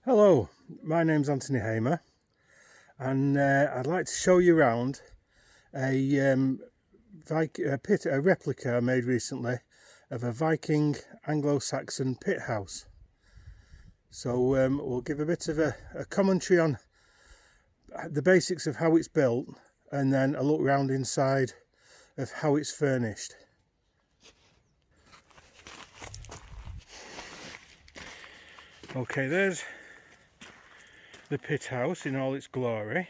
Hello, my name's Anthony Hamer, and I'd like to show you around a replica I made recently of a Viking Anglo-Saxon pit house. So we'll give a bit of a commentary on the basics of how it's built, and then a look round inside of how it's furnished. Okay, there's the pit house in all its glory,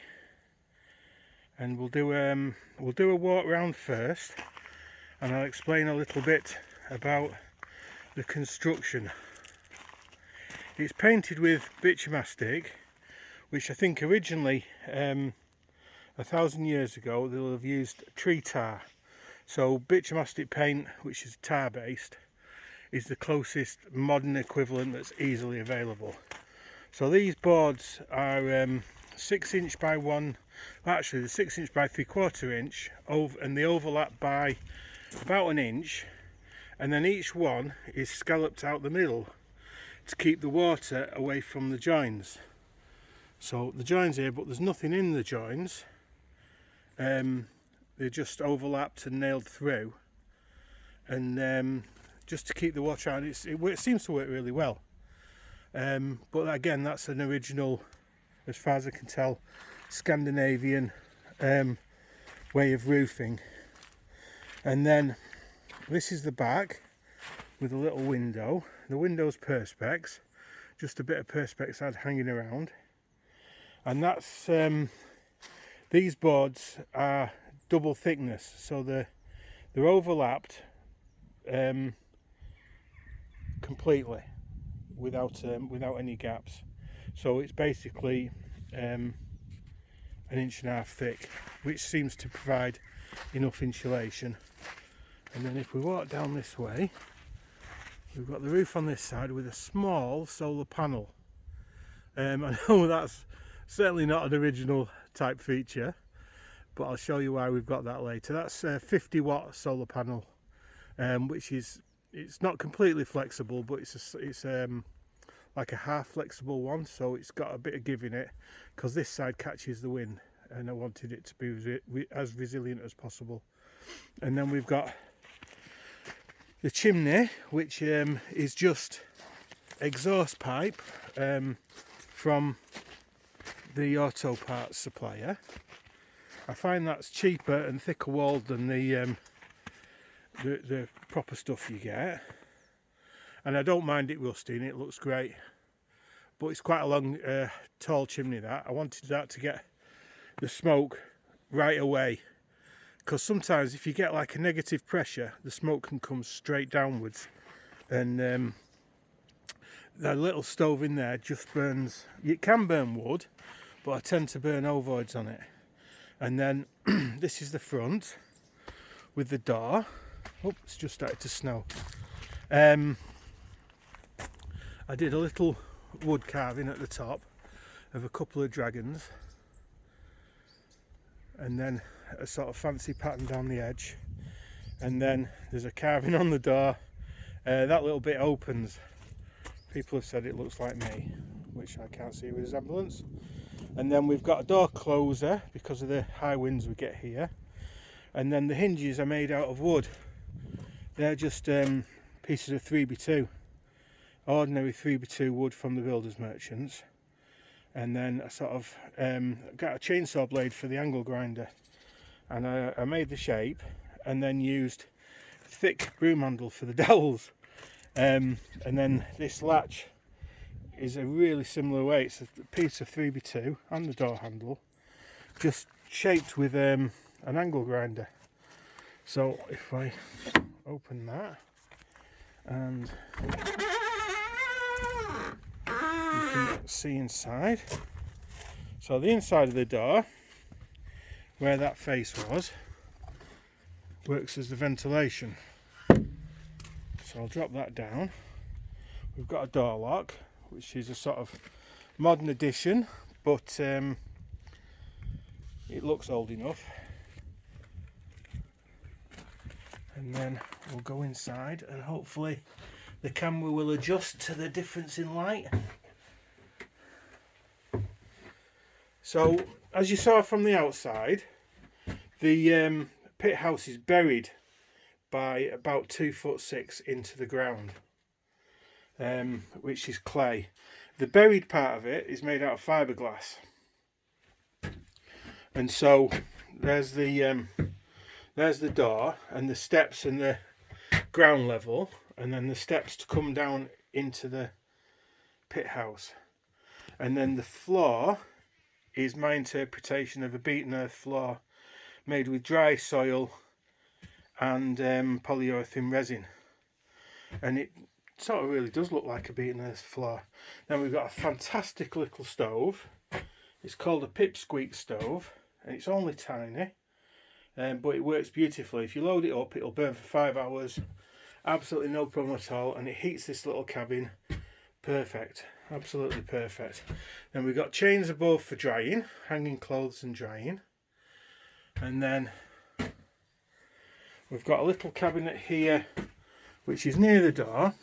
and we'll do a walk round first, and I'll explain a little bit about the construction. It's painted with bitumastic, which I think originally 1,000 years ago they'll have used tree tar. So bitumastic paint, which is tar based, is the closest modern equivalent that's easily available. So these boards are 6 inch by 1, actually they're 6 inch by 3/4 inch, and they overlap by about an inch, and then each one is scalloped out the middle to keep the water away from the joins. So the joins here, but there's nothing in the joins, they're just overlapped and nailed through, and just to keep the water out. It seems to work really well. But again, that's an original, as far as I can tell, Scandinavian way of roofing. And then this is the back with a little window. The window's perspex, just a bit of perspex had hanging around. And that's these boards are double thickness, so they're overlapped completely, without any gaps. So it's basically 1.5 inches thick, which seems to provide enough insulation. And then if we walk down this way, we've got the roof on this side with a small solar panel. I know that's certainly not an original type feature, but I'll show you why we've got that later. That's a 50-watt solar panel, which it's not completely flexible, but it's like a half flexible one, so it's got a bit of give in it, because this side catches the wind, and I wanted it to be as resilient as possible. And then we've got the chimney, which is just exhaust pipe from the auto parts supplier. I find that's cheaper and thicker walled than the proper stuff you get, and I don't mind it rusting. It looks great, but it's quite a long tall chimney. That I wanted that to get the smoke right away, because sometimes if you get like a negative pressure, the smoke can come straight downwards, and the little stove in there just burns. It can burn wood, but I tend to burn ovoids on it. And then this is the front with the door. Oh, it's just started to snow. I did a little wood carving at the top of a couple of dragons, and then a sort of fancy pattern down the edge, and then there's a carving on the door. That little bit opens. People have said it looks like me, which I can't see a resemblance. And then we've got a door closer because of the high winds we get here, and then the hinges are made out of wood. They're just pieces of 3x2, ordinary 3x2 wood from the builders merchants. And then I sort of got a chainsaw blade for the angle grinder, and I made the shape, and then used thick broom handle for the dowels. And then this latch is a really similar way. It's a piece of 3x2 and the door handle, just shaped with an angle grinder. So if I open that, and you can see inside. So the inside of the door, where that face was, works as the ventilation. So I'll drop that down. We've got a door lock, which is a sort of modern addition, but it looks old enough. And then we'll go inside, and hopefully the camera will adjust to the difference in light. So as you saw from the outside, the pit house is buried by about 2'6" into the ground, which is clay. The buried part of it is made out of fiberglass, and so there's the door and the steps and the ground level, and then the steps to come down into the pit house, and then the floor is my interpretation of a beaten earth floor made with dry soil and polyurethane resin, and it sort of really does look like a beaten earth floor. Then we've got a fantastic little stove. It's called a pipsqueak stove, and it's only tiny, but it works beautifully. If you load it up, it'll burn for 5 hours, absolutely no problem at all, and it heats this little cabin perfect, absolutely perfect. Then we've got chains above for drying, hanging clothes and drying, and then we've got a little cabinet here which is near the door.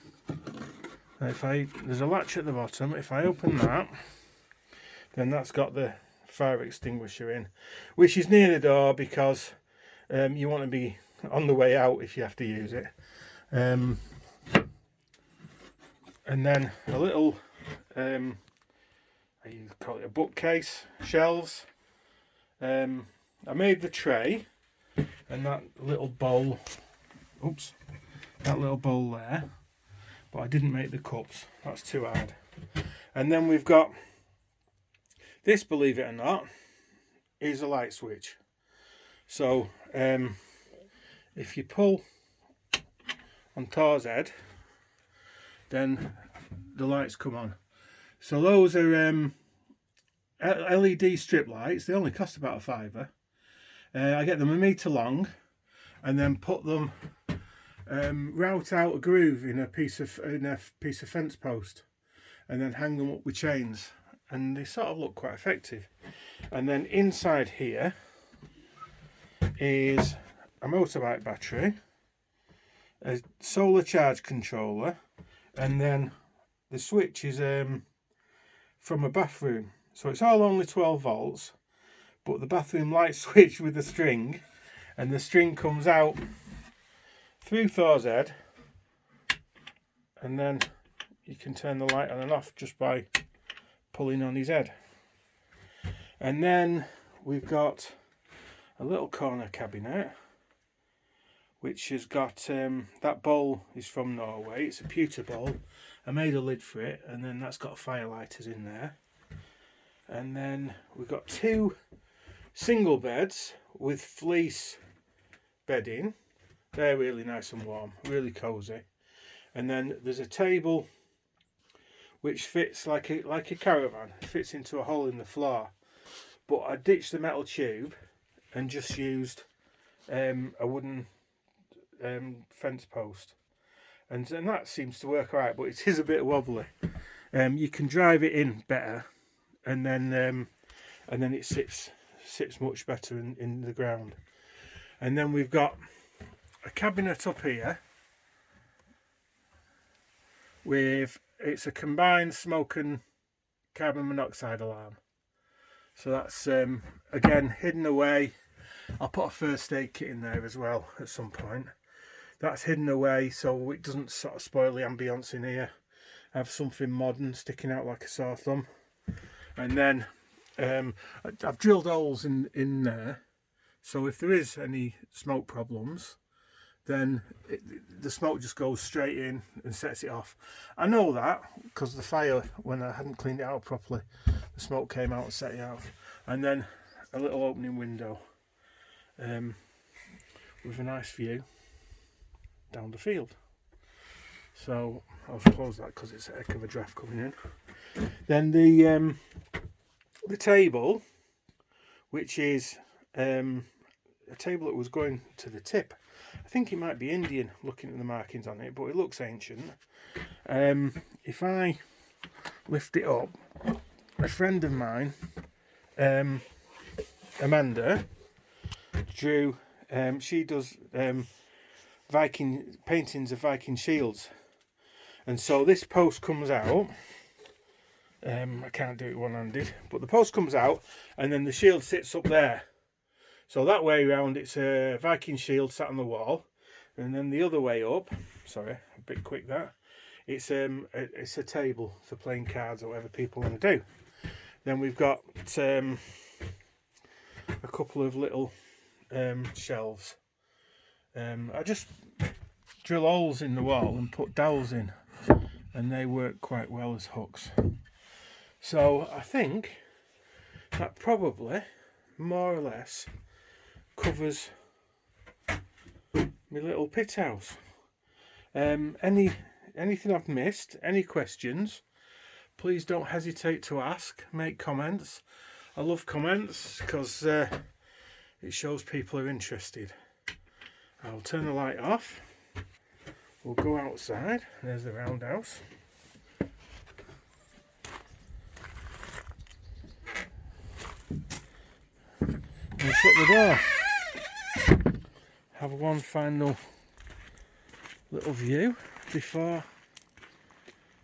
There's a latch at the bottom. If I open that, then that's got the fire extinguisher in, which is near the door because you want to be on the way out if you have to use it. And then a little, you call it a bookcase, shelves. I made the tray and that little bowl, that little bowl there, but I didn't make the cups, that's too hard. And then we've got this, believe it or not, is a light switch. So if you pull on Thor's head, then the lights come on. So those are LED strip lights. They only cost about £5. I get them 1 metre long, and then put them route out a groove in a piece of fence post, and then hang them up with chains, and they sort of look quite effective. And then inside here is a motorbike battery, a solar charge controller, and then the switch is from a bathroom. So it's all only 12 volts, but the bathroom light switch with the string, and the string comes out through Thor's head, and then you can turn the light on and off just by pulling on his head. And then we've got a little corner cabinet which has got that bowl is from Norway. It's a pewter bowl. I made a lid for it, and then that's got firelighters in there. And then we've got 2 single beds with fleece bedding. They're really nice and warm, really cosy. And then there's a table which fits like a caravan. It fits into a hole in the floor. But I ditched the metal tube and just used a wooden fence post, and that seems to work alright, but it is a bit wobbly. You can drive it in better, and then it sits much better in the ground. And then we've got a cabinet up here with, it's a combined smoke and carbon monoxide alarm. So that's again hidden away. I'll put a first aid kit in there as well at some point. That's hidden away so it doesn't sort of spoil the ambience in here. I have something modern sticking out like a sore thumb. And then I've drilled holes in there, so if there is any smoke problems, then the smoke just goes straight in and sets it off. I know that because the fire, when I hadn't cleaned it out properly, the smoke came out and set it off. And then a little opening window with a nice view down the field. So I'll close that because it's a heck of a draft coming in. Then the table, which is a table that was going to the tip. I think it might be Indian looking at the markings on it, but it looks ancient. If I lift it up, a friend of mine, Amanda, drew, she does Viking paintings of Viking shields, and so this post comes out I can't do it one-handed, but the post comes out and then the shield sits up there. So that way around, it's a Viking shield sat on the wall, and then the other way up, sorry, a bit quick that, it's a table for playing cards or whatever people want to do. Then we've got a couple of little shelves. I just drill holes in the wall and put dowels in, and they work quite well as hooks. So I think that probably more or less covers my little pit house. Anything I've missed, any questions, please don't hesitate to ask, make comments. I love comments because it shows people are interested. I'll turn the light off. We'll go outside. There's the roundhouse. And shut the door. Have one final little view before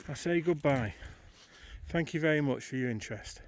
I say goodbye. Thank you very much for your interest.